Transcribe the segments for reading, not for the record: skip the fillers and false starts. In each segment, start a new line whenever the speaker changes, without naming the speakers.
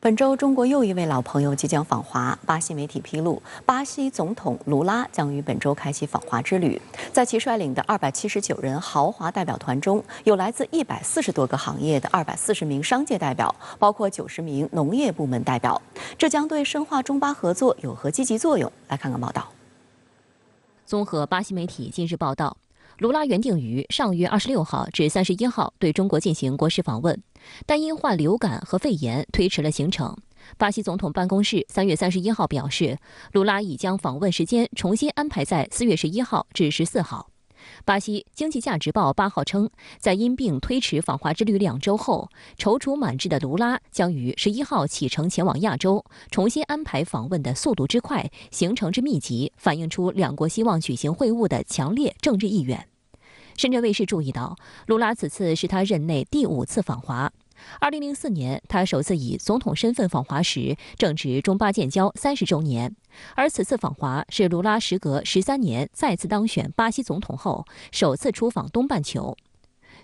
本周，中国又一位老朋友即将访华。巴西媒体披露，巴西总统卢拉将于本周开启访华之旅。在其率领的279人豪华代表团中，有来自140多个行业的240名商界代表，包括90名农业部门代表。这将对深化中巴合作有何积极作用？来看看报道。
综合巴西媒体近日报道，卢拉原定于上月26号至31号对中国进行国事访问，但因患流感和肺炎推迟了行程。巴西总统办公室3月31号表示，卢拉已将访问时间重新安排在4月11号至14号。巴西经济价值报8号称，在因病推迟访华之旅2周后，踌躇满志的卢拉将于11号启程前往亚洲，重新安排访问的速度之快、行程之密集，反映出两国希望举行会晤的强烈政治意愿。深圳卫视注意到，卢拉此次是他任内第5次访华。2004年，他首次以总统身份访华时，正值中巴建交30周年。而此次访华是卢拉时隔13年再次当选巴西总统后，首次出访东半球。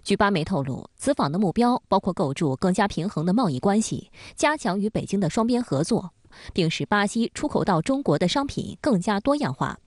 据巴媒透露，此访的目标包括构筑更加平衡的贸易关系，加强与北京的双边合作，并使巴西出口到中国的商品更加多样化。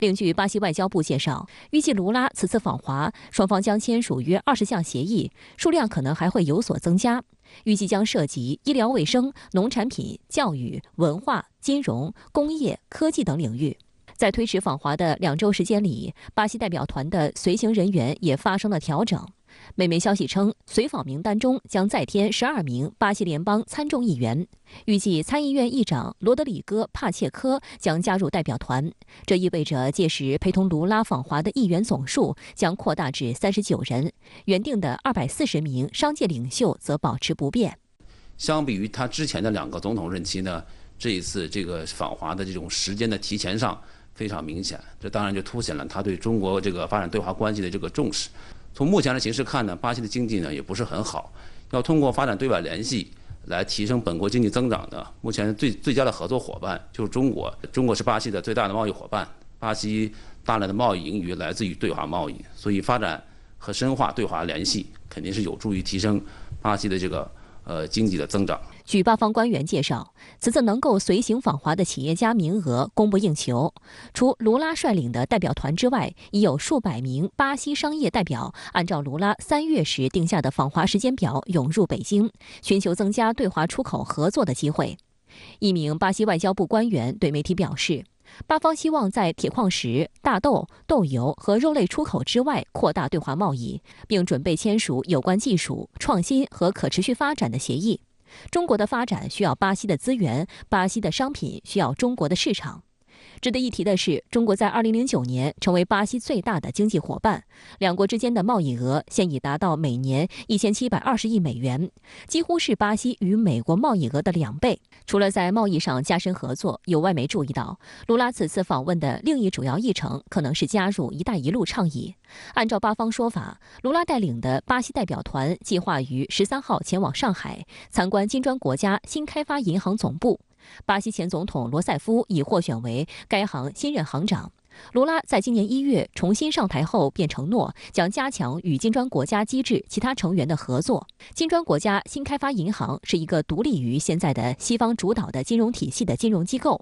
另据巴西外交部介绍，预计卢拉此次访华，双方将签署约20项协议，数量可能还会有所增加。预计将涉及医疗卫生、农产品、教育、文化、金融、工业、科技等领域。在推迟访华的2周时间里，巴西代表团的随行人员也发生了调整。美媒消息称，随访名单中将再添12名巴西联邦参众议员，预计参议院议长罗德里戈·帕切科将加入代表团。这意味着届时陪同卢拉访华的议员总数将扩大至39人，原定的240名商界领袖则保持不变。
相比于他之前的2个总统任期呢，这一次这个访华的这种时间的提前上非常明显，这当然就凸显了他对中国这个发展对华关系的这个重视。从目前的形势看呢，巴西的经济呢也不是很好，要通过发展对外联系来提升本国经济增长的，目前最佳的合作伙伴就是中国。中国是巴西的最大的贸易伙伴，巴西大量的贸易盈余来自于对华贸易，所以发展和深化对华联系肯定是有助于提升巴西的这个经济的增长。
据巴方官员介绍，此次能够随行访华的企业家名额供不应求。除卢拉率领的代表团之外，已有数百名巴西商业代表按照卢拉3月时定下的访华时间表涌入北京，寻求增加对华出口合作的机会。一名巴西外交部官员对媒体表示，巴方希望在铁矿石、大豆、豆油和肉类出口之外扩大对华贸易，并准备签署有关技术、创新和可持续发展的协议。中国的发展需要巴西的资源，巴西的商品需要中国的市场。值得一提的是，中国在2009年成为巴西最大的经济伙伴，两国之间的贸易额现已达到每年1720亿美元，几乎是巴西与美国贸易额的2倍。除了在贸易上加深合作，有外媒注意到，卢拉此次访问的另一主要议程可能是加入“一带一路”倡议。按照巴方说法，卢拉带领的巴西代表团计划于13号前往上海，参观金砖国家新开发银行总部。巴西前总统罗塞夫已获选为该行新任行长。卢拉在今年1月重新上台后便承诺将加强与金砖国家机制其他成员的合作。金砖国家新开发银行是一个独立于现在的西方主导的金融体系的金融机构。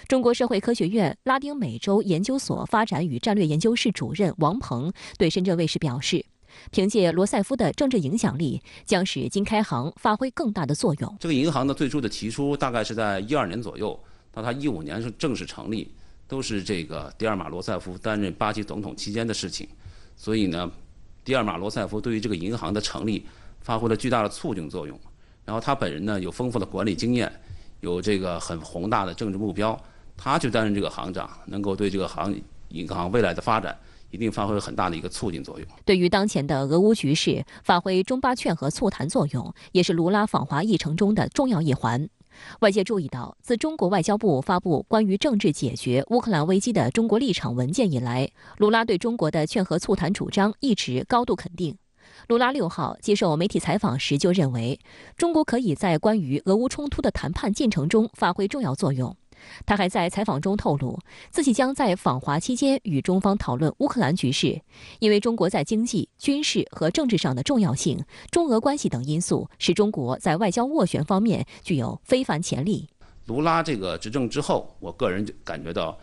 中国社会科学院拉丁美洲研究所发展与战略研究室主任王鹏对深圳卫视表示，凭借罗塞夫的政治影响力，将使金开行发挥更大的作用。
这个银行的最初的提出大概是在12年左右，到它15年是正式成立，都是这个迪尔马罗塞夫担任巴西总统期间的事情。所以呢，迪尔马罗塞夫对于这个银行的成立发挥了巨大的促进作用。然后他本人呢有丰富的管理经验，有这个很宏大的政治目标，他去担任这个行长，能够对这个银行未来的发展一定发挥很大的一个促进作用。
对于当前的俄乌局势，发挥中巴劝和促谈作用，也是卢拉访华议程中的重要一环。外界注意到，自中国外交部发布关于政治解决乌克兰危机的中国立场文件以来，卢拉对中国的劝和促谈主张一直高度肯定。卢拉6号接受媒体采访时就认为，中国可以在关于俄乌冲突的谈判进程中发挥重要作用。他还在采访中透露，自己将在访华期间与中方讨论乌克兰局势，因为中国在经济、军事和政治上的重要性、中俄关系等因素，使中国在外交斡旋方面具有非凡潜力。
卢拉这个执政之后，我个人就感觉到，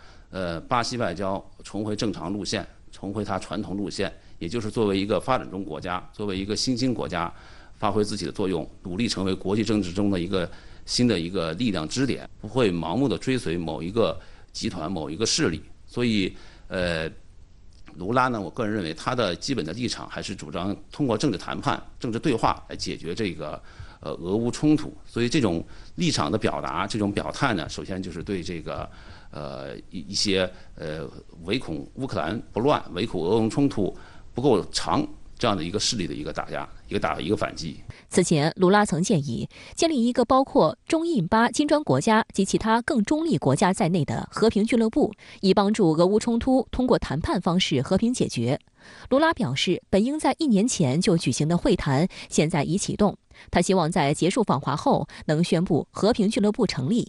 巴西外交重回正常路线，重回它传统路线，也就是作为一个发展中国家，作为一个新兴国家，发挥自己的作用，努力成为国际政治中的一个新的一个力量支点，不会盲目的追随某一个集团、某一个势力。所以，卢拉呢，我个人认为他的基本的立场还是主张通过政治谈判、政治对话来解决这个俄乌冲突。所以这种立场的表达、这种表态呢，首先就是对这个一些唯恐乌克兰不乱、唯恐俄乌冲突不够长这样的一个势力的一个打压、一个反击。
此前，卢拉曾建议建立一个包括中印巴金砖国家及其他更中立国家在内的和平俱乐部，以帮助俄乌冲突通过谈判方式和平解决。卢拉表示，本应在1年前就举行的会谈现在已启动，他希望在结束访华后能宣布和平俱乐部成立。